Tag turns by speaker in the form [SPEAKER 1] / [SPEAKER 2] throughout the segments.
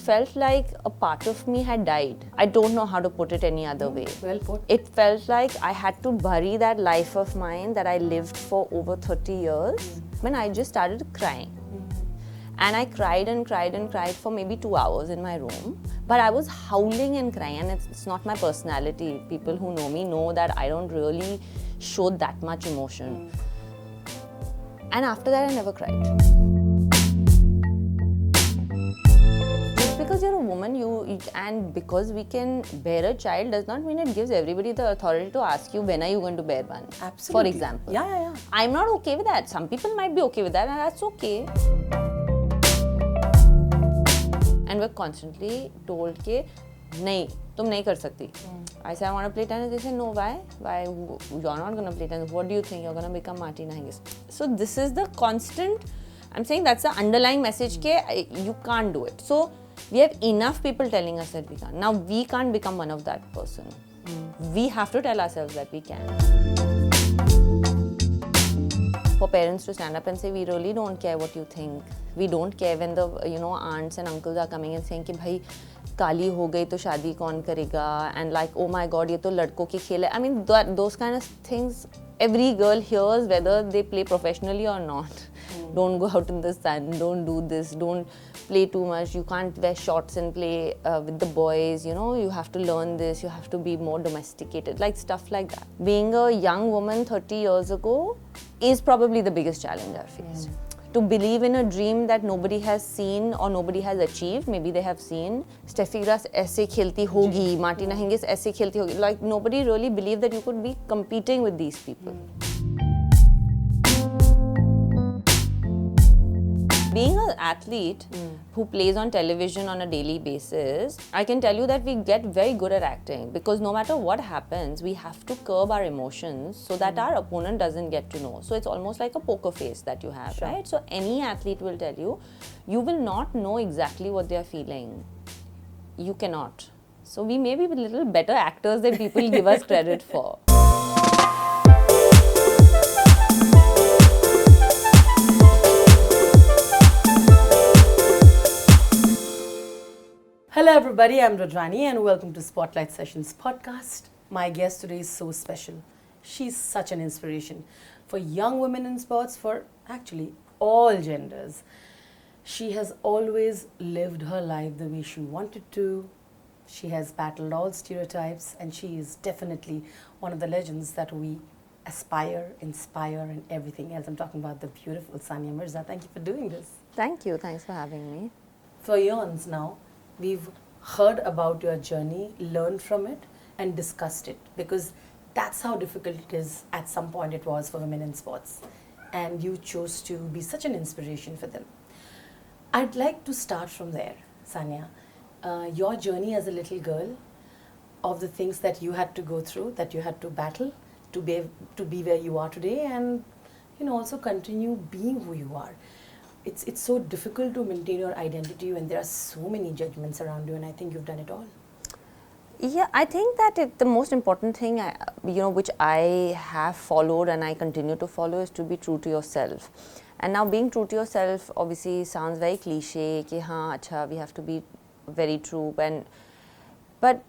[SPEAKER 1] felt like a part of me had died. I don't know how to put it any other way.
[SPEAKER 2] Well put.
[SPEAKER 1] It felt like I had to bury that life of mine that I lived for over 30 years when I just started crying. And I cried and cried and cried for maybe 2 hours in my room. But I was howling and crying, and it's not my personality. People who know me know that I don't really show that much emotion. And after that, I never cried. Just because you're a woman, and because we can bear a child does not mean it gives everybody the authority to ask you when are you going to bear one.
[SPEAKER 2] Absolutely.
[SPEAKER 1] For example.
[SPEAKER 2] Yeah.
[SPEAKER 1] I'm not okay with that. Some people might be okay with that, and that's okay. And we're constantly told कि नहीं, तुम नहीं कर सकती. I say I want to play tennis. They say no, why? Why you're not going to play tennis? What do you think? You're going to become Martina Hingis. So this is the constant. I'm saying that's the underlying message कि you can't do it. So we have enough people telling us that we can't. Now we can't become one of that person. We have to tell ourselves that we can. For parents to stand up and say, we really don't care what you think. We don't care when the aunts and uncles are coming and saying कि भाई काली हो गई तो शादी कौन करेगा, and like oh my god ये तो लड़कों की खेल है. I mean those kind of things every girl hears whether they play professionally or not. Don't go out in the sun, don't do this, don't play too much, you can't wear shorts and play with the boys, you have to learn this, you have to be more domesticated, like stuff like that. Being a young woman 30 years ago is probably the biggest challenge I've faced. To believe in a dream that nobody has seen or nobody has achieved. Maybe they have seen Steffi Graf ऐसे खेलती होगी, Martina Hingis ऐसे खेलती होगी. Like nobody really believed that you could be competing with these people. Being an athlete who plays on television on a daily basis, I can tell you that we get very good at acting because no matter what happens, we have to curb our emotions so that our opponent doesn't get to know. So it's almost like a poker face that you have, right? So any athlete will tell you, you will not know exactly what they are feeling. You cannot. So we may be a little better actors than people give us credit for.
[SPEAKER 2] Hello everybody, I'm Rajani and welcome to Spotlight Sessions podcast. My guest today is so special. She's such an inspiration for young women in sports, for actually all genders. She has always lived her life the way she wanted to. She has battled all stereotypes and she is definitely one of the legends that we aspire, inspire and everything else. I'm talking about the beautiful Sania Mirza. Thank you for doing this.
[SPEAKER 1] Thank you. Thanks for having me.
[SPEAKER 2] For years now, we've heard about your journey, learned from it and discussed it because that's how difficult it is. At some point it was for women in sports and you chose to be such an inspiration for them. I'd like to start from there, Sania. Your journey as a little girl, of the things that you had to go through, that you had to battle to be where you are today and also continue being who you are. It's so difficult to maintain your identity when there are so many judgments around you, and I think you've done it all.
[SPEAKER 1] Yeah, I think that the most important thing, which I have followed and I continue to follow is to be true to yourself. And now being true to yourself obviously sounds very cliche, कि हाँ, अच्छा, we have to be very true. But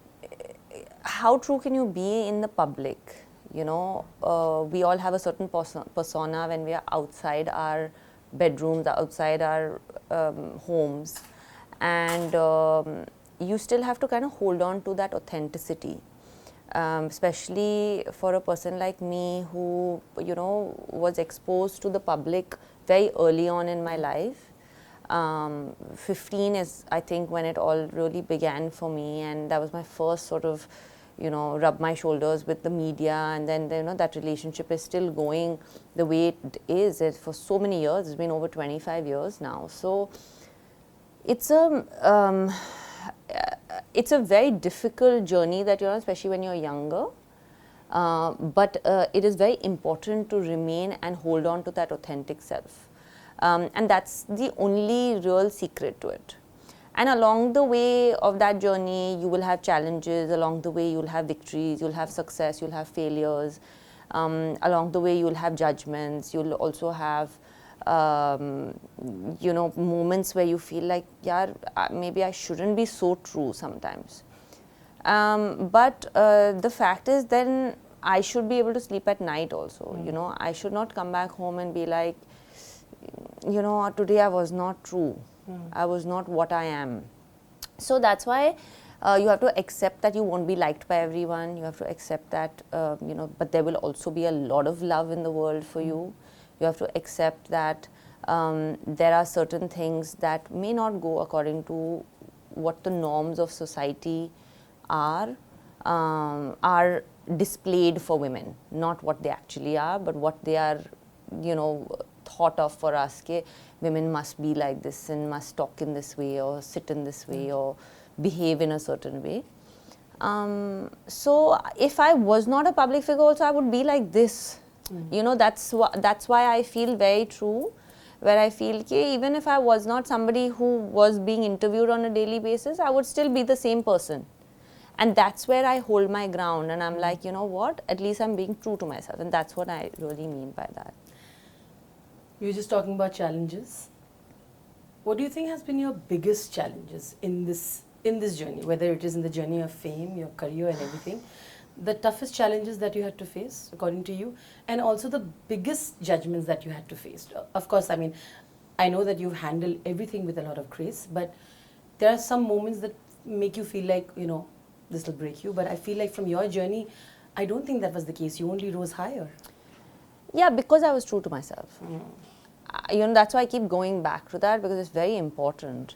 [SPEAKER 1] how true can you be in the public? We all have a certain persona when we are outside our bedrooms, outside our homes, and you still have to kind of hold on to that authenticity, especially for a person like me who was exposed to the public very early on in my life. 15 is I think when it all really began for me, and that was my first sort of rub my shoulders with the media, and then that relationship is still going the way it is. For so many years. It's been over 25 years now. So it's a very difficult journey that you're on, especially when you're younger. But it is very important to remain and hold on to that authentic self. And that's the only real secret to it. And along the way of that journey, you will have challenges. Along the way, you'll have victories, you'll have success, you'll have failures. Along the way, you'll have judgments. You'll also have moments where you feel like, yeah, maybe I shouldn't be so true sometimes. But the fact is, then I should be able to sleep at night also. I should not come back home and be like, today I was not true. I was not what I am. So that's why you have to accept that you won't be liked by everyone. You have to accept that, but there will also be a lot of love in the world for you. You have to accept that there are certain things that may not go according to what the norms of society are displayed for women, not what they actually are, but what they are, thought of for us. Ke women must be like this and must talk in this way or sit in this way or behave in a certain way. So if I was not a public figure also, I would be like this. That's why I feel very true, where I feel that even if I was not somebody who was being interviewed on a daily basis, I would still be the same person. And that's where I hold my ground, and I'm like, you know what, at least I'm being true to myself. And that's what I really mean by that.
[SPEAKER 2] You were just talking about challenges. What do you think has been your biggest challenges in this journey, whether it is in the journey of fame, your career and everything? The toughest challenges that you had to face, according to you, and also the biggest judgments that you had to face. Of course, I mean, I know that you've handled everything with a lot of grace, but there are some moments that make you feel like, this will break you. But I feel like from your journey, I don't think that was the case. You only rose higher.
[SPEAKER 1] Yeah, because I was true to myself. That's why I keep going back to that, because it's very important.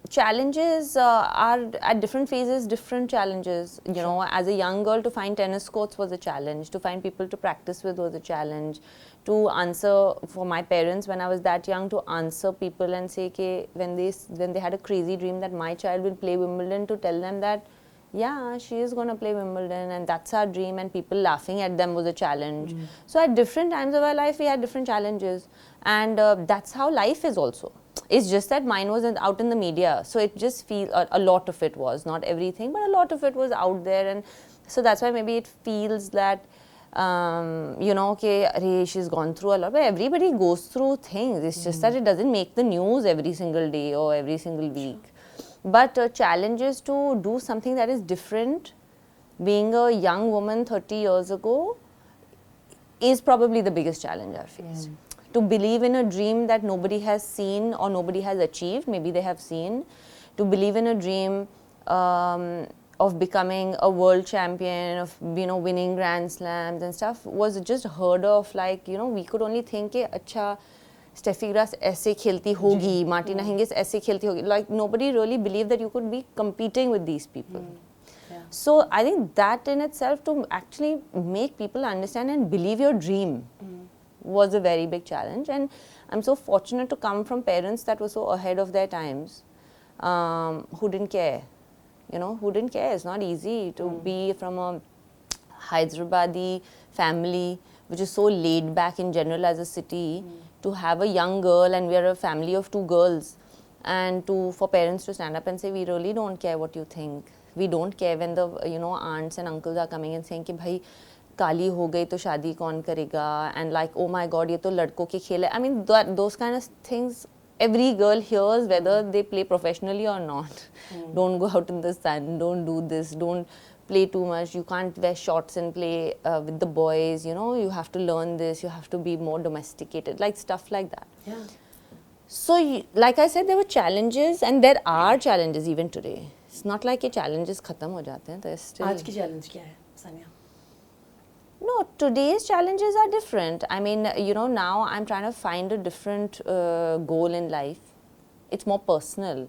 [SPEAKER 1] Challenges are at different phases, different challenges. As a young girl, to find tennis courts was a challenge. To find people to practice with was a challenge. To answer for my parents when I was that young, to answer people and say, okay, when they had a crazy dream that my child will play Wimbledon, to tell them that, yeah, she is going to play Wimbledon and that's our dream, and people laughing at them was a challenge. So at different times of our life, we had different challenges, and that's how life is also. It's just that mine was out in the media, so it just feels, a lot of it was, not everything, but a lot of it was out there, and so that's why maybe it feels that, okay, she's gone through a lot, but everybody goes through things. It's just that it doesn't make the news every single day or every single week. But challenges to do something that is different, being a young woman 30 years ago, is probably the biggest challenge I've faced. To believe in a dream that nobody has seen or nobody has achieved, maybe they have seen. To believe in a dream of becoming a world champion, of winning Grand Slams and stuff, was just heard of. Like, we could only think, acha, Steffi Graf ऐसे खेलती होगी, Martina Hingis ऐसे खेलती होगी. Like, nobody really believed that you could be competing with these people. So I think that in itself, to actually make people understand and believe your dream, was a very big challenge. And I'm so fortunate to come from parents that were so ahead of their times, who didn't care. Who didn't care. It's not easy to be from a Hyderabadi family, which is so laid back in general as a city, to have a young girl, and we are a family of 2 girls, and for parents to stand up and say, we really don't care what you think. We don't care when the aunts and uncles are coming and saying कि भाई काली हो गई तो शादी कौन करेगा, and like, oh my god, ये तो लड़कों के खेल है. I mean, those kind of things every girl hears, whether they play professionally or not. Don't go out in the sun, don't do this, don't play too much, you can't wear shorts and play with the boys, you have to learn this, you have to be more domesticated, like stuff like that.
[SPEAKER 2] Yeah.
[SPEAKER 1] So, like I said, there were challenges, and there are challenges even today. It's not like a challenges khatam ho jate hain. There's still.
[SPEAKER 2] आज की challenge क्या है, Sania?
[SPEAKER 1] No, today's challenges are different. I mean, now I'm trying to find a different goal in life. It's more personal,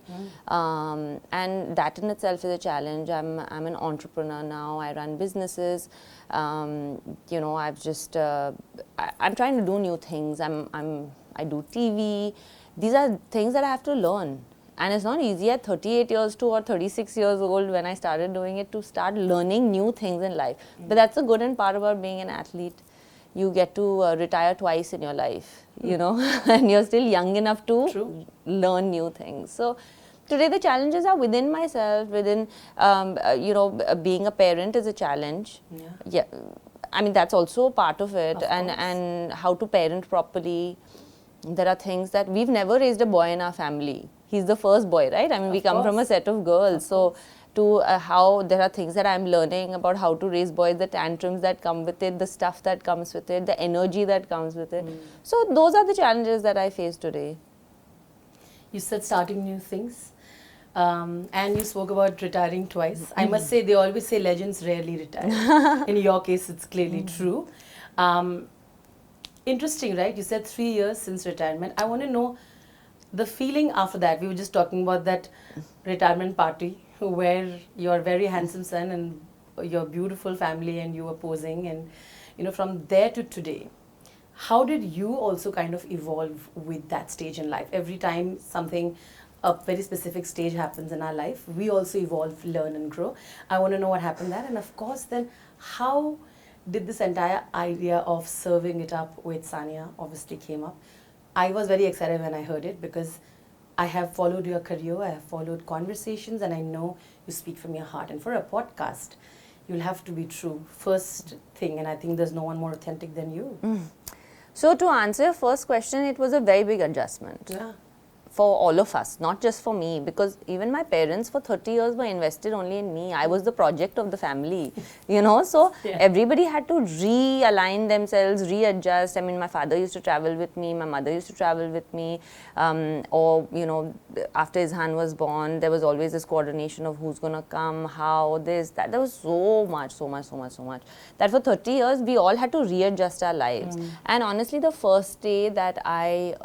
[SPEAKER 1] and that in itself is a challenge. I'm an entrepreneur now. I run businesses. I've just I'm trying to do new things. I do TV. These are things that I have to learn, and it's not easy at 38 years or 36 years old when I started doing it to start learning new things in life. But that's the good and part about being an athlete. You get to retire twice in your life, and you're still young enough to learn new things. So today the challenges are within myself, within, being a parent is a challenge. Yeah. I mean, that's also a part of it.
[SPEAKER 2] Of
[SPEAKER 1] and
[SPEAKER 2] course.
[SPEAKER 1] and how to parent properly. There are things that we've never raised a boy in our family. He's the first boy, right? I mean, we
[SPEAKER 2] Of
[SPEAKER 1] come from a
[SPEAKER 2] course.
[SPEAKER 1] set of girls.
[SPEAKER 2] Of
[SPEAKER 1] So
[SPEAKER 2] course.
[SPEAKER 1] to how there are things that I'm learning about how to raise boys, the tantrums that come with it, the stuff that comes with it, the energy that comes with it. So those are the challenges that I face today.
[SPEAKER 2] You said starting new things. And you spoke about retiring twice. I must say, they always say legends rarely retire. In your case, it's clearly true. Interesting, right? You said 3 years since retirement. I want to know the feeling after that. We were just talking about that retirement party where your very handsome son and your beautiful family and you were posing, and from there to today. How did you also kind of evolve with that stage in life? Every time a very specific stage happens in our life, we also evolve, learn and grow. I want to know what happened there. And of course, then how did this entire idea of serving it up with Sania obviously came up? I was very excited when I heard it because I have followed your career, I have followed conversations, and I know you speak from your heart. And for a podcast, you'll have to be true. First thing, and I think there's no one more authentic than you.
[SPEAKER 1] So to answer your first question, it was a very big adjustment.
[SPEAKER 2] Yeah.
[SPEAKER 1] For all of us, not just for me, because even my parents for 30 years were invested only in me. I was the project of the family, so
[SPEAKER 2] Yeah.
[SPEAKER 1] everybody had to realign themselves, readjust. I mean, my father used to travel with me, my mother used to travel with me, or after Izhan was born, there was always this coordination of who's gonna come, how, this, that. There was so much that for 30 years we all had to readjust our lives. And honestly, the first day that I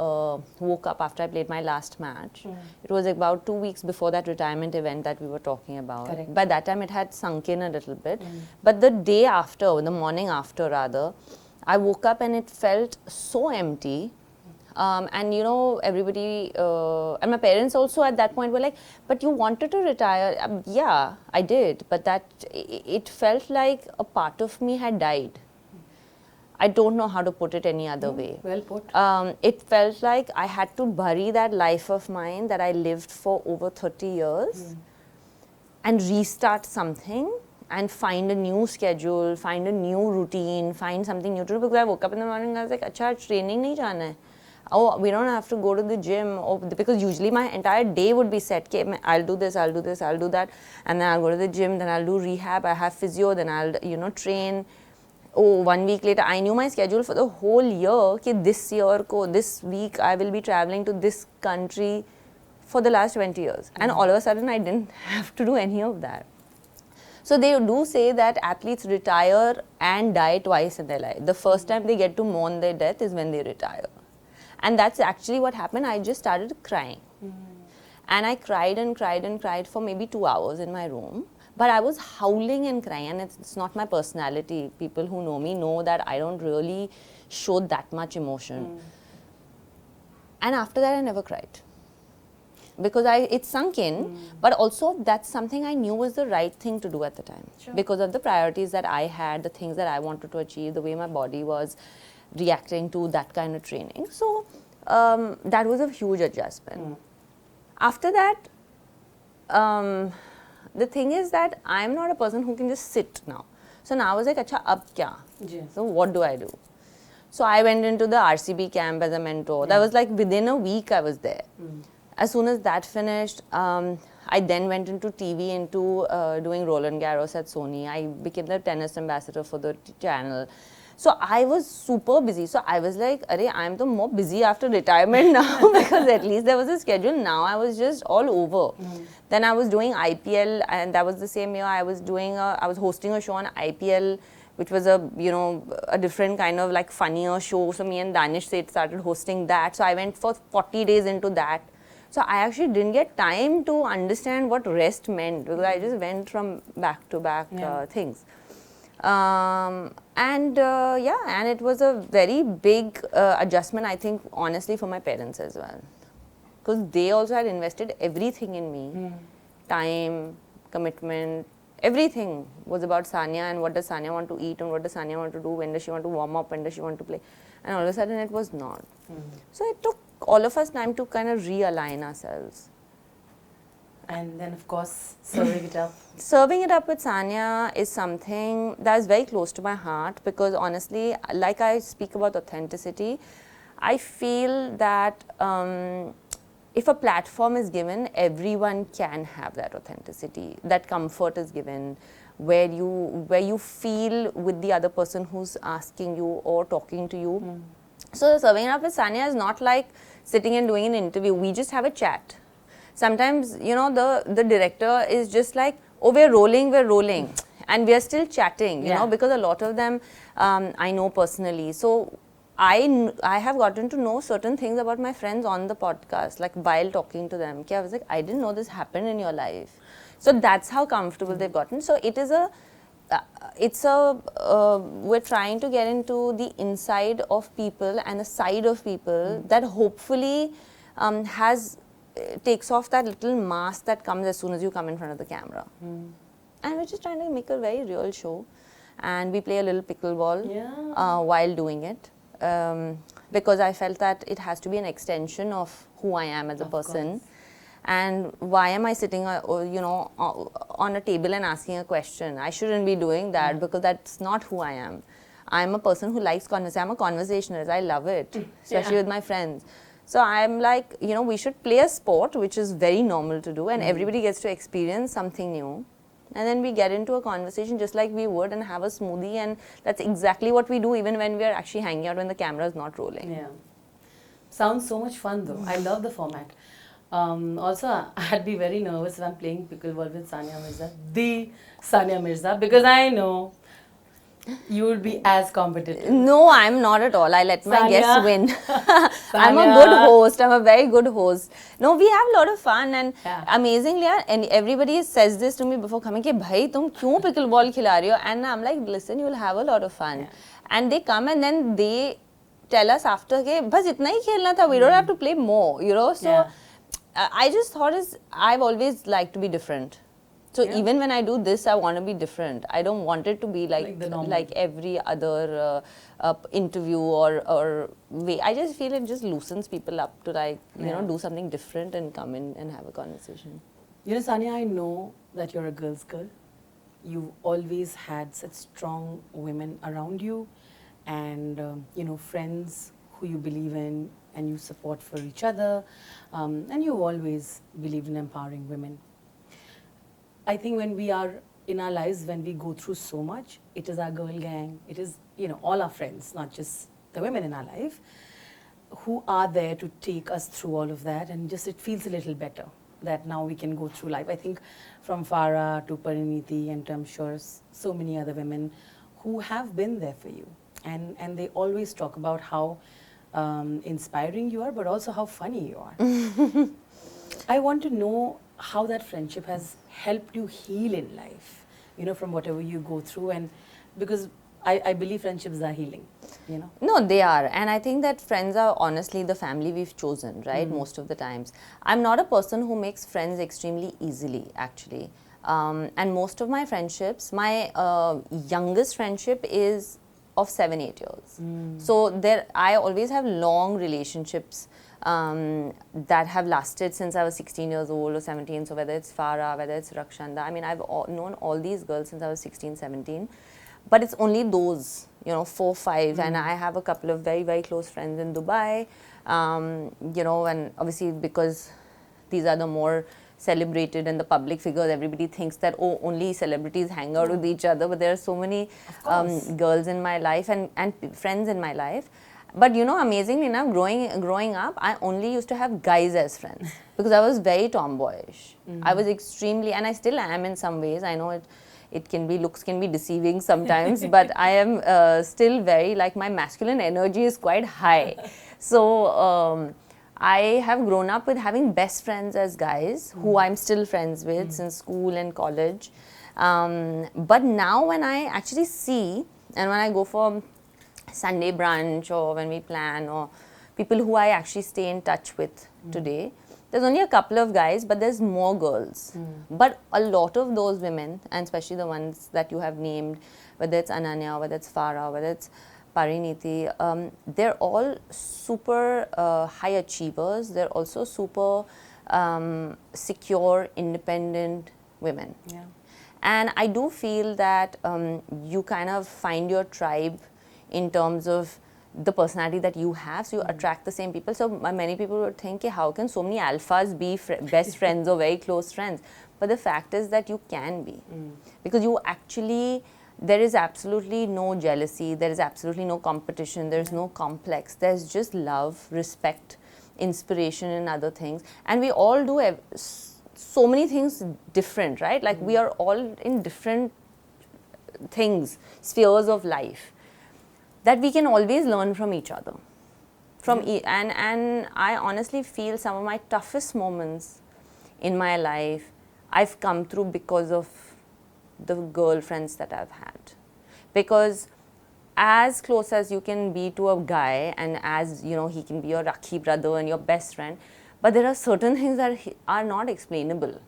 [SPEAKER 1] woke up after I played my last match, it was about 2 weeks before that retirement event that we were talking about.
[SPEAKER 2] Correct.
[SPEAKER 1] By that time it had sunk in a little bit, but the day after, the morning after rather, I woke up and it felt so empty. And everybody and my parents also at that point were like, but you wanted to retire. Yeah, I did, but that it felt like a part of me had died. I don't know how to put it any other way.
[SPEAKER 2] Well put.
[SPEAKER 1] It felt like I had to bury that life of mine that I lived for over 30 years and restart something and find a new schedule, find a new routine, find something new to do. Because I woke up in the morning and I was like, acha, training nahi jana hai. Oh, we don't have to go to the gym. Oh, because usually my entire day would be set. Okay, I'll do this, I'll do this, I'll do that. And then I'll go to the gym, then I'll do rehab, I have physio, then I'll, train. Oh, 1 week later, I knew my schedule for the whole year. Ki this week, I will be traveling to this country for the last 20 years. And all of a sudden, I didn't have to do any of that. So they do say that athletes retire and die twice in their life. The first time they get to mourn their death is when they retire. And that's actually what happened. I just started crying. And I cried and cried and cried for maybe 2 hours in my room. But I was howling and crying, and it's not my personality. People who know me know that I don't really show that much emotion. And after that, I never cried. Because it sunk in, but also that's something I knew was the right thing to do at the time.
[SPEAKER 2] Sure.
[SPEAKER 1] Because of the priorities that I had, the things that I wanted to achieve, the way my body was reacting to that kind of training. So that was a huge adjustment. After that, the thing is that I'm not a person who can just sit now. So now I was like, acha, ab kya?
[SPEAKER 2] Yeah.
[SPEAKER 1] So what do I do? So I went into the RCB camp as a mentor. That was like within a week I was there. As soon as that finished, I then went into TV, into doing Roland Garros at Sony. I became the tennis ambassador for the channel. So I was super busy. So I was like, Arey, I'm the more busy after retirement now because at least there was a schedule. Now I was just all over. Then I was doing IPL, and that was the same year I was hosting a show on IPL, which was a different kind of like funnier show. So me and Danish Seth started hosting that. So I went for 40 days into that. So I actually didn't get time to understand what rest meant because I just went from back to back things. And it was a very big adjustment, I think, honestly, for my parents as well. Because they also had invested everything in me. Time, commitment, everything was about Sania and what does Sania want to eat and what does Sania want to do, when does she want to warm up, when does she want to play. And all of a sudden it was not. So it took all of us time to kind of realign ourselves.
[SPEAKER 2] And then, of course, serving it up.
[SPEAKER 1] Serving it up with Sania is something that is very close to my heart because honestly, like I speak about authenticity, I feel that if a platform is given, everyone can have that authenticity. That comfort is given, where you feel with the other person who's asking you or talking to you. So serving it up with Sania is not like sitting and doing an interview. We just have a chat. Sometimes, you know, the director is just like, oh, we're rolling, and we are still chatting, you know, because a lot of them I know personally. So I have gotten to know certain things about my friends on the podcast, like while talking to them. I was like, I didn't know this happened in your life. So that's how comfortable they've gotten. So it is we're trying to get into the inside of people and the side of people that hopefully takes off that little mask that comes as soon as you come in front of the camera. And we're just trying to make a very real show. And we play a little pickleball while doing it. Because I felt that it has to be an extension of who I am as a person. And why am I sitting, on a table and asking a question? I shouldn't be doing that because that's not who I am. I'm a person who likes conversation. I'm a conversationalist. I love it, especially with my friends. So I'm like, we should play a sport, which is very normal to do, and everybody gets to experience something new. And then we get into a conversation just like we would and have a smoothie, and that's exactly what we do even when we are actually hanging out when the camera is not rolling.
[SPEAKER 2] Yeah. Sounds so much fun though. I love the format. Also, I'd be very nervous if I'm playing pickleball with Sania Mirza, the Sania Mirza, because I know you would be as competitive.
[SPEAKER 1] No, I'm not at all. I let my
[SPEAKER 2] Sania.
[SPEAKER 1] guests win. I'm a good host. I'm a very good host. No, we have a lot of fun and amazingly, and everybody says this to me before coming, कि भाई तुम क्यों pickleball खिला रही हो? And I'm like, listen, you'll have a lot of fun. And they come and then they tell us after कि बस इतना ही खेलना था. We don't have to play more, So I just thought I've always liked to be different. So even when I do this, I want to be different. I don't want it to be like every other interview or way. I just feel it just loosens people up to do something different and come in and have a conversation.
[SPEAKER 2] Sania, I know that you're a girl's girl. You've always had such strong women around you and, friends who you believe in and you support for each other. And you've always believed in empowering women. I think when we are in our lives, when we go through so much, it is our girl gang, it is, all our friends, not just the women in our life, who are there to take us through all of that, and just it feels a little better that now we can go through life. I think from Farah to Parineeti and I'm sure so many other women who have been there for you. And they always talk about how inspiring you are, but also how funny you are. I want to know how that friendship has helped you heal in life, from whatever you go through, and because I believe friendships are healing,
[SPEAKER 1] No, they are. And I think that friends are honestly the family we've chosen, right? Most of the times. I'm not a person who makes friends extremely easily, actually. And most of my friendships, my youngest friendship is of 7-8 years. So I always have long relationships that have lasted since I was 16 years old or 17. So whether it's Farah, whether it's Rakshanda, I mean, I've known all these girls since I was 16, 17. But it's only those, 4, 5. And I have a couple of very, very close friends in Dubai, and obviously because these are the more celebrated and the public figures, everybody thinks that, only celebrities hang out with each other. But there are so many girls in my life and friends in my life. But amazingly enough, growing up, I only used to have guys as friends because I was very tomboyish. I was extremely, and I still am in some ways. I know looks can be deceiving sometimes, but I am still very, my masculine energy is quite high. So I have grown up with having best friends as guys who I'm still friends with since school and college. But now when I actually see, and when I go for Sunday brunch or when we plan, or people who I actually stay in touch with today, there's only a couple of guys, but there's more girls. But a lot of those women, and especially the ones that you have named, whether it's Ananya, whether it's Farah, whether it's Parineeti, they're all super high achievers. They're also super secure, independent women.
[SPEAKER 2] Yeah.
[SPEAKER 1] And I do feel that you kind of find your tribe in terms of the personality that you have, so you attract the same people. So many people would think, how can so many alphas be best friends or very close friends? But the fact is that you can be, because you actually, there is absolutely no jealousy, there is absolutely no competition, there is no complex, there's just love, respect, inspiration and other things. And we all do so many things different, right? Like we are all in different things, spheres of life, that we can always learn from each other. And I honestly feel some of my toughest moments in my life I've come through because of the girlfriends that I've had. Because as close as you can be to a guy, and as you know, he can be your Rakhi brother and your best friend, but there are certain things that are not explainable,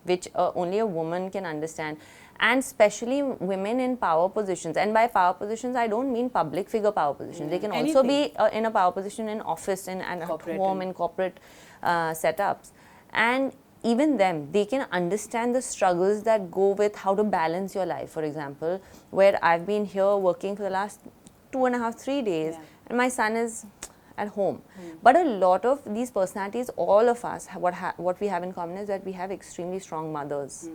[SPEAKER 1] which only a woman can understand. And especially women in power positions. And by power positions, I don't mean public figure power positions. They can also be in a power position in office and at home, in corporate setups. And even them, they can understand the struggles that go with how to balance your life. For example, where I've been here working for the last 2.5, 3 days, and my son is at home. But a lot of these personalities, all of us, what we have in common is that we have extremely strong mothers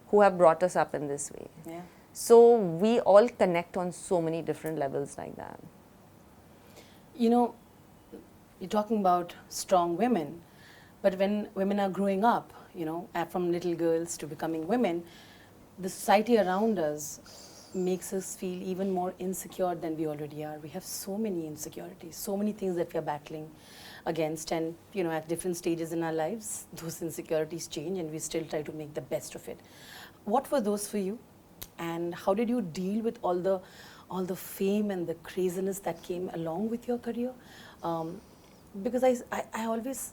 [SPEAKER 1] who have brought us up in this way. So we all connect on so many different levels like that.
[SPEAKER 2] You know, you're talking about strong women, but when women are growing up, you know, from little girls to becoming women, the society around us makes us feel even more insecure than we already are. We have so many insecurities, so many things that we are battling against, and you know, at different stages in our lives, those insecurities change and we still try to make the best of it. What were those for you, and how did you deal with all the fame and the craziness that came along with your career? Because I always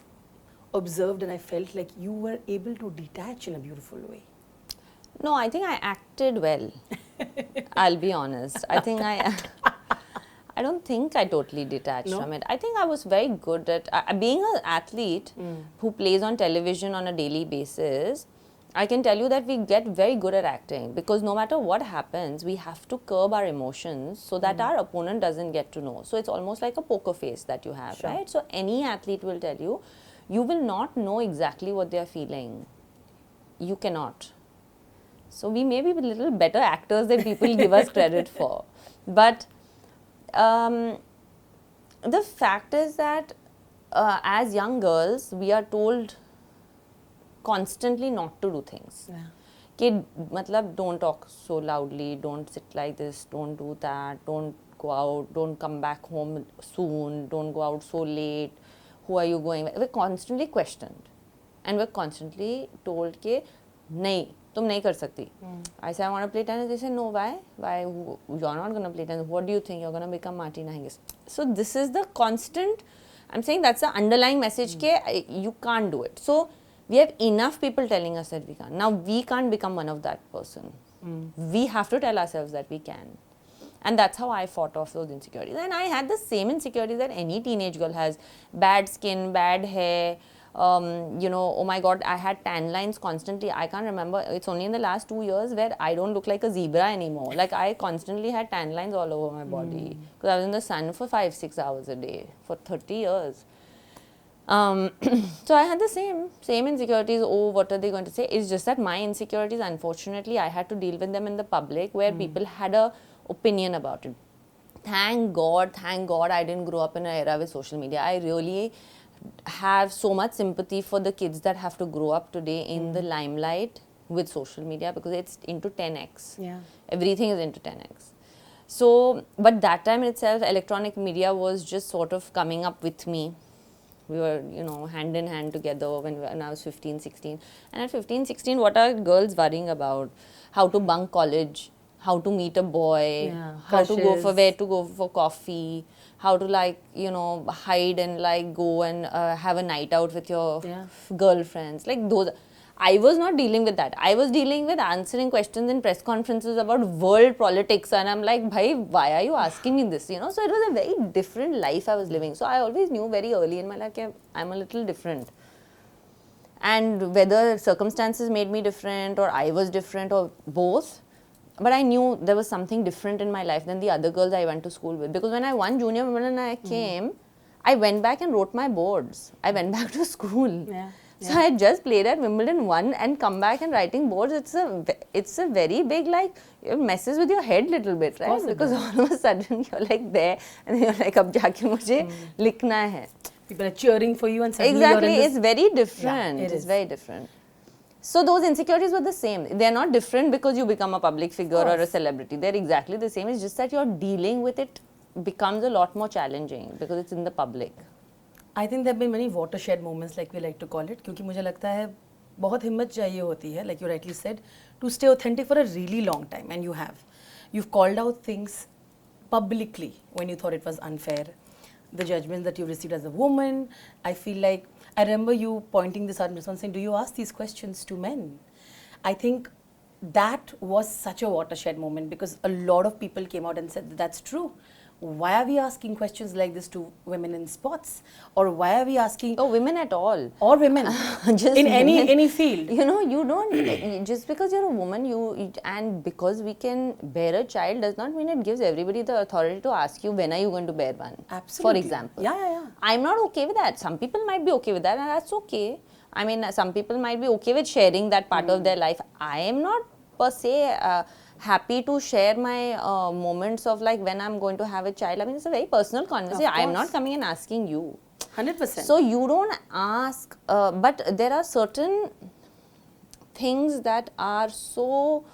[SPEAKER 2] observed and I felt like you were able to detach in a beautiful way.
[SPEAKER 1] No, I think I acted well. I'll be honest. I don't think I totally detached from it. I think I was very good at being an athlete who plays on television on a daily basis. I can tell you that we get very good at acting, because no matter what happens, we have to curb our emotions so that our opponent doesn't get to know. So it's almost like a poker face that you have, right? So any athlete will tell you, you will not know exactly what they are feeling. You cannot. So we may be a little better actors than people give us credit for. But the fact is that as young girls, we are told constantly not to do things. Matlab, don't talk so loudly, don't sit like this, don't do that, don't go out, don't come back home soon, don't go out so late, who are you going with? We're constantly questioned. And we're constantly told ke, nahi, tum nahi kar sakti. I say, I want to play tennis. They say, no, why? Why? You're not going to play tennis. What do you think? You're going to become Martina Hingis. So this is the constant, I'm saying that's the underlying message ke you can't do it. So we have enough people telling us that we can't. Now we can't become one of that person. We have to tell ourselves that we can. And that's how I fought off those insecurities. And I had the same insecurities that any teenage girl has. Bad skin, bad hair, you know, oh my God, I had tan lines constantly. I can't remember, it's only in the last 2 years where I don't look like a zebra anymore. Like I constantly had tan lines all over my body. Because I was in the sun for 5-6 hours a day for 30 years. So I had the same insecurities. Oh, what are they going to say? It's just that my insecurities, unfortunately, I had to deal with them in the public where people had a opinion about it. Thank God I didn't grow up in an era with social media. I really have so much sympathy for the kids that have to grow up today in the limelight with social media, because it's into 10x. Everything is into 10x. So, but that time itself, electronic media was just sort of coming up with me. We were, you know, hand in hand together when I was 15, 16. And at 15, 16, what are girls worrying about? How to bunk college, how to meet a boy, how to go for, where to go for coffee, how to like, you know, hide and like go and have a night out with your girlfriends. Like those, I was not dealing with that. I was dealing with answering questions in press conferences about world politics. And I'm like, bhai, why are you asking me this? You know, so it was a very different life I was living. So I always knew very early in my life, I'm a little different. and whether circumstances made me different or I was different or both, but I knew there was something different in my life than the other girls I went to school with. Because when I won Junior Wimbledon and I came, I went back and wrote my boards. I went back to school. So I had just played at Wimbledon, won, and come back and writing boards. It's a very big, like, it messes with your head little bit, right? Because all of a sudden you're like there and you're like, ab jaake mujhe likhna hai.
[SPEAKER 2] People are cheering for you and suddenly
[SPEAKER 1] Exactly,
[SPEAKER 2] you're in
[SPEAKER 1] it's very different.
[SPEAKER 2] Yeah, it is
[SPEAKER 1] very different. So those insecurities were the same. They're not different because you become a public figure or a celebrity. They're exactly the same. It's just that you're dealing with it becomes a lot more challenging because it's in the public.
[SPEAKER 2] I think there have been many watershed moments, like we like to call it, क्योंकि मुझे लगता है बहुत हिम्मत चाहिए होती है, like you rightly said, to stay authentic for a really long time, and you have. You've called out things publicly when you thought it was unfair. The judgments that you received as a woman, I feel like, I remember you pointing this out in response saying, do you ask these questions to men? I think that was such a watershed moment because a lot of people came out and said that's true. Why are we asking questions like this to women in sports? Or why are we asking...
[SPEAKER 1] Oh, women at all.
[SPEAKER 2] Or women.
[SPEAKER 1] Just
[SPEAKER 2] in
[SPEAKER 1] women.
[SPEAKER 2] any field.
[SPEAKER 1] You know, you don't... just because you're a woman, and because we can bear a child does not mean it gives everybody the authority to ask you, when are you going to bear one?
[SPEAKER 2] Absolutely.
[SPEAKER 1] For example.
[SPEAKER 2] Yeah.
[SPEAKER 1] I'm not okay with that. Some people might be okay with that, and that's okay. I mean, some people might be okay with sharing that part of their life. I am not per se... happy to share my moments of like when I'm going to have a child. I mean, it's a very personal conversation. I'm not coming and asking you.
[SPEAKER 2] 100%.
[SPEAKER 1] So you don't ask, but there are certain things that are so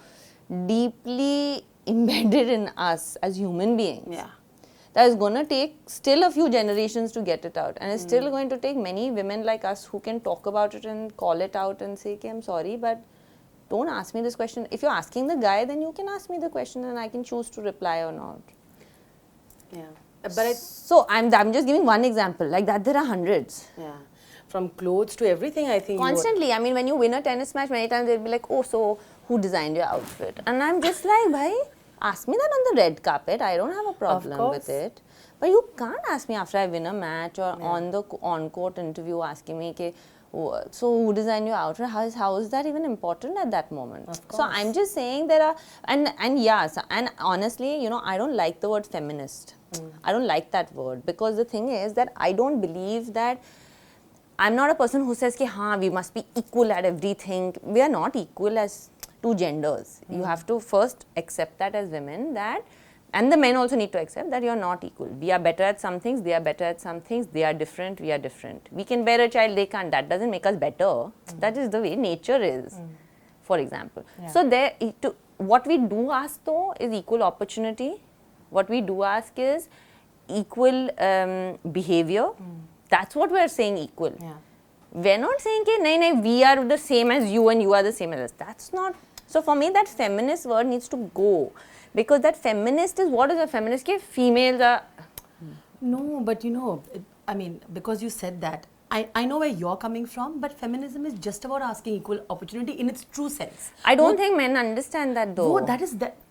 [SPEAKER 1] deeply embedded in us as human beings.
[SPEAKER 2] Yeah.
[SPEAKER 1] That is going to take still a few generations to get it out. And it's still going to take many women like us who can talk about it and call it out and say, okay, I'm sorry, but don't ask me this question. If you're asking the guy, then you can ask me the question and I can choose to reply or not.
[SPEAKER 2] Yeah. But
[SPEAKER 1] so I'm just giving one example. Like that, there are hundreds.
[SPEAKER 2] Yeah. From clothes to everything, I think.
[SPEAKER 1] Constantly. I mean, when you win a tennis match, many times they'll be like, oh, so who designed your outfit? And I'm just like, bhai, ask me that on the red carpet. I don't have a problem with it. But you can't ask me after I win a match or on the on-court interview asking me, ke, so who designed your outfit? How is that even important at that moment? So I'm just saying there are, and yes, and honestly, you know, I don't like the word feminist. I don't like that word because the thing is that I don't believe that, I'm not a person who says, haan, we must be equal at everything. We are not equal as two genders. You have to first accept that as women, that, and the men also need to accept that you are not equal. We are better at some things, they are better at some things, they are different, we are different. We can bear a child, they can't. That doesn't make us better. That is the way nature is, for example. So what we do ask though is equal opportunity. What we do ask is equal behavior. That's what we are saying, equal. We're not saying that we are the same as you and you are the same as us. That's not. So for me, that feminist word needs to go. Because that feminist is, what is a feminist? Females are...
[SPEAKER 2] No, but you know, I mean, because you said that, I know where you're coming from, but feminism is just about asking equal opportunity in its true sense.
[SPEAKER 1] I don't think men understand that though.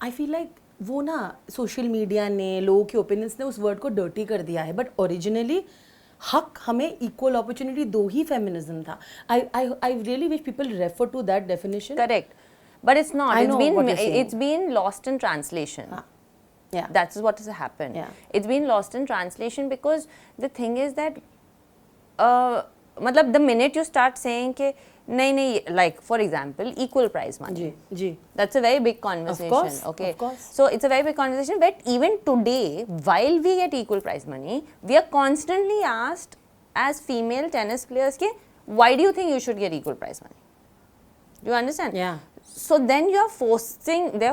[SPEAKER 2] I feel like वो ना social media ने, लोगों के opinions ने उस word को dirty कर दिया है, but originally हक हमें equal opportunity दो ही feminism था. I really wish people refer to that definition.
[SPEAKER 1] Correct. But it's not. It's been lost in translation.
[SPEAKER 2] Yeah.
[SPEAKER 1] That's what has happened.
[SPEAKER 2] Yeah.
[SPEAKER 1] It's been lost in translation because the thing is that the minute you start saying ke, like for example, equal prize money. That's a very big conversation.
[SPEAKER 2] Of course.
[SPEAKER 1] So it's a very big conversation, but even today, while we get equal prize money, we are constantly asked as female tennis players, ke, why do you think you should get equal prize money? Do you understand?
[SPEAKER 2] Yeah.
[SPEAKER 1] So then they're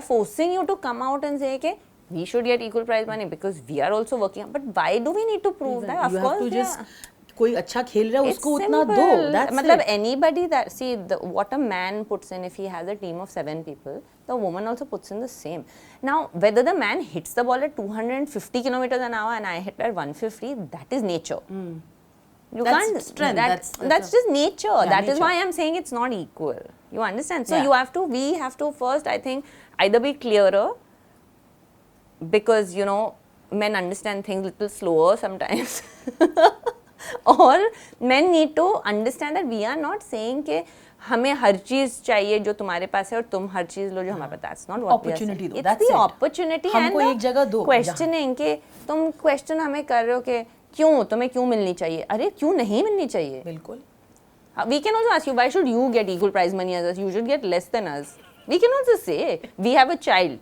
[SPEAKER 1] forcing you to come out and say, okay, we should get equal prize money because we are also working. But why do we need to prove that?
[SPEAKER 2] Of course, have to just कोई अच्छा खेल रहा है उसको उतना दो. That's
[SPEAKER 1] it. Anybody that what a man puts in, if he has a team of 7 people, the woman also puts in the same. Now, whether the man hits the ball at 250 kilometers an hour and I hit at 150, that is nature. You
[SPEAKER 2] that's
[SPEAKER 1] can't
[SPEAKER 2] strength.
[SPEAKER 1] That's just nature.
[SPEAKER 2] Yeah,
[SPEAKER 1] that
[SPEAKER 2] nature.
[SPEAKER 1] is why I'm saying it's not equal. You understand? So we have to first, I think, either be clearer, because you know men understand things a little slower sometimes. और men need to understand that we are not saying कि हमें हर चीज चाहिए जो तुम्हारे पास है और तुम हर चीज लो जो हमारे पास. That's not what we are saying. It's the opportunity and the questioning कि तुम question हमें कर रहे हो कि क्यों, तुम्हें क्यों मिलनी चाहिए. अरे क्यों नहीं मिलनी चाहिए.
[SPEAKER 2] बिल्कुल.
[SPEAKER 1] We can also ask you, why should you get equal prize money as us? You should get less than us. We can also say, we have a child.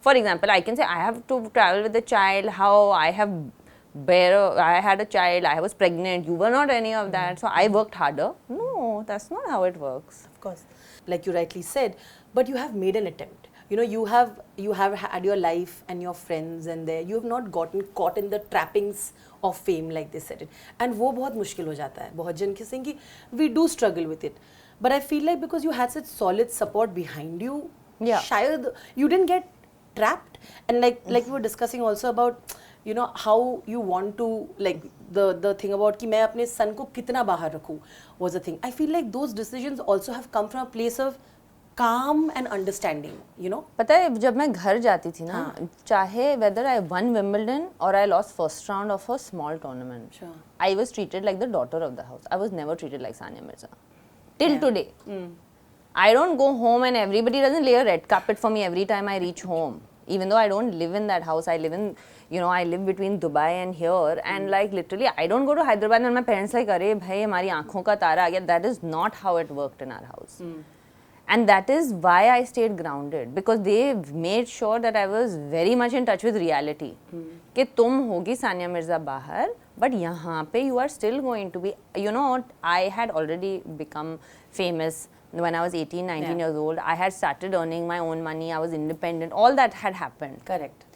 [SPEAKER 1] For example, I can say, I have to travel with a child, how I had a child, I was pregnant, you were not any of that, so I worked harder. No, that's not how it works.
[SPEAKER 2] Of course. Like you rightly said, but you have made an attempt. You know, you have had your life and your friends and you have not gotten caught in the trappings of fame like they said it. And वो बहुत मुश्किल हो जाता है. बहुत जन के saying कि we do struggle with it. But I feel like because you had such solid support behind you, शायद you didn't get trapped. And like we were discussing also about, you know, how you want to, like the thing about कि मैं अपने son को कितना बाहर रखूँ was a thing. I feel like those decisions also have come from a place of calm and understanding, you know.
[SPEAKER 1] पता है जब मैं घर जाती थी ना, चाहे whether I won Wimbledon or I lost first round of a small tournament, I was treated like the daughter of the house. I was never treated like Sania Mirza. Till today. I don't go home and everybody doesn't lay a red carpet for me every time I reach home. Even though I don't live in that house, I live in, you know, I live between Dubai and here, and like literally I don't go to Hyderabad and my parents like, अरे भाई हमारी आँखों का तारा आ गया. That is not how it worked in our house. And that is why I stayed grounded, because they made sure that I was very much in touch with reality. कि तुम होगी सानिया मिर्ज़ा बाहर, but यहाँ पे you are still going to be, you know, I had already become famous when I was 18, 19 years old. I had started earning my own money, I was independent, all that had happened.
[SPEAKER 2] Correct.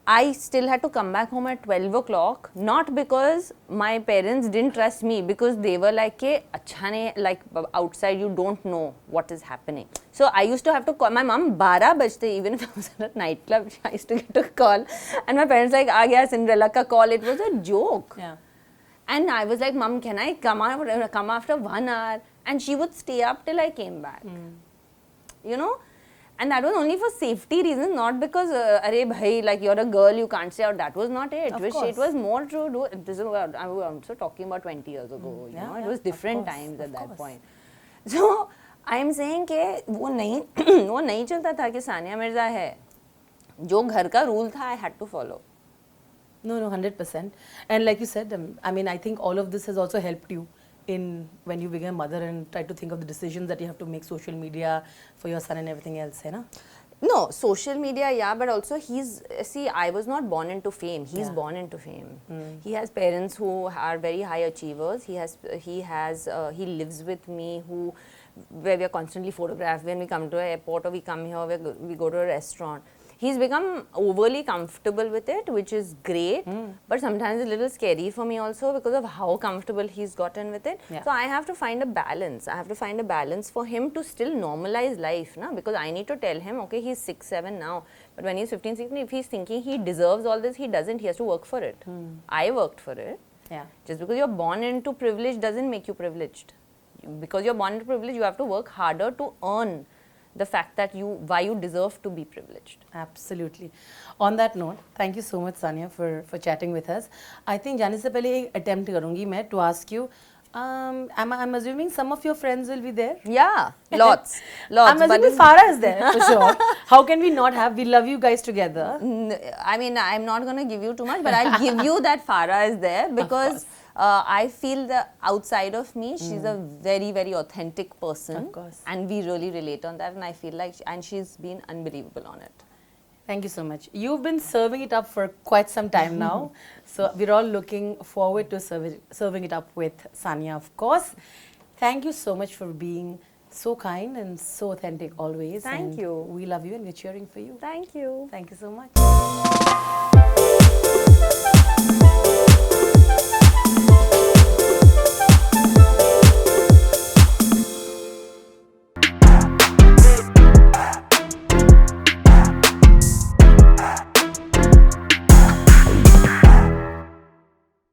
[SPEAKER 1] I still had to come back home at 12 o'clock, not because my parents didn't trust me, because they were like, "Ke, achha nahi, like outside you don't know what is happening." So I used to have to call my mom 12 bajte, even if I was at a nightclub, I used to get a call. And my parents like, "Aa gaya Cinderella ka call." It was a joke.
[SPEAKER 2] Yeah.
[SPEAKER 1] And I was like, "Mom, can I come after 1 hour?" And she would stay up till I came back. You know? And that was only for safety reasons, not because, arey bhai, like you're a girl, you can't stay out. That was not it. It was more to do. This is what I'm also talking about 20 years ago. You know, it was different times at that point. So I'm saying कि वो नहीं चलता था कि सानिया मिर्ज़ा है. जो घर का rule था, I had to follow.
[SPEAKER 2] No, 100%. And like you said, I mean, I think all of this has also helped you in when you became a mother and try to think of the decisions that you have to make social media for your son and everything else, hai na?
[SPEAKER 1] No, social media, yeah, but also I was not born into fame. He's born into fame. He has parents who are very high achievers. He lives with me where we are constantly photographed when we come to an airport or we come here, we go to a restaurant. He's become overly comfortable with it, which is great, but sometimes it's a little scary for me also because of how comfortable he's gotten with it. Yeah. So I have to find a balance. I have to find a balance for him to still normalize life, na? Because I need to tell him, okay, he's 6, 7 now, but when he's 15, 16, if he's thinking he deserves all this, he doesn't. He has to work for it. I worked for it. Yeah. Just because you're born into privilege doesn't make you privileged. Because you're born into privilege, you have to work harder to earn the fact that why you deserve to be privileged.
[SPEAKER 2] Absolutely. On that note, thank you so much, Sania, for chatting with us. I think जाने से पहले एक attempt करूँगी मैं to ask you. I'm assuming some of your friends will be there.
[SPEAKER 1] Yeah, lots.
[SPEAKER 2] I'm assuming Farah is there for sure. How can we not have? We love you guys together.
[SPEAKER 1] I mean, I'm not going to give you too much, but I'll give you that Farah is there because I feel the outside of me, she's a very, very authentic person.
[SPEAKER 2] Of course.
[SPEAKER 1] And we really relate on that, and I feel like, and she's been unbelievable on it.
[SPEAKER 2] Thank you so much. You've been serving it up for quite some time now. So we're all looking forward to serving it up with Sania, of course. Thank you so much for being so kind and so authentic always.
[SPEAKER 1] Thank you.
[SPEAKER 2] We love you and we're cheering for you.
[SPEAKER 1] Thank you.
[SPEAKER 2] Thank you so much.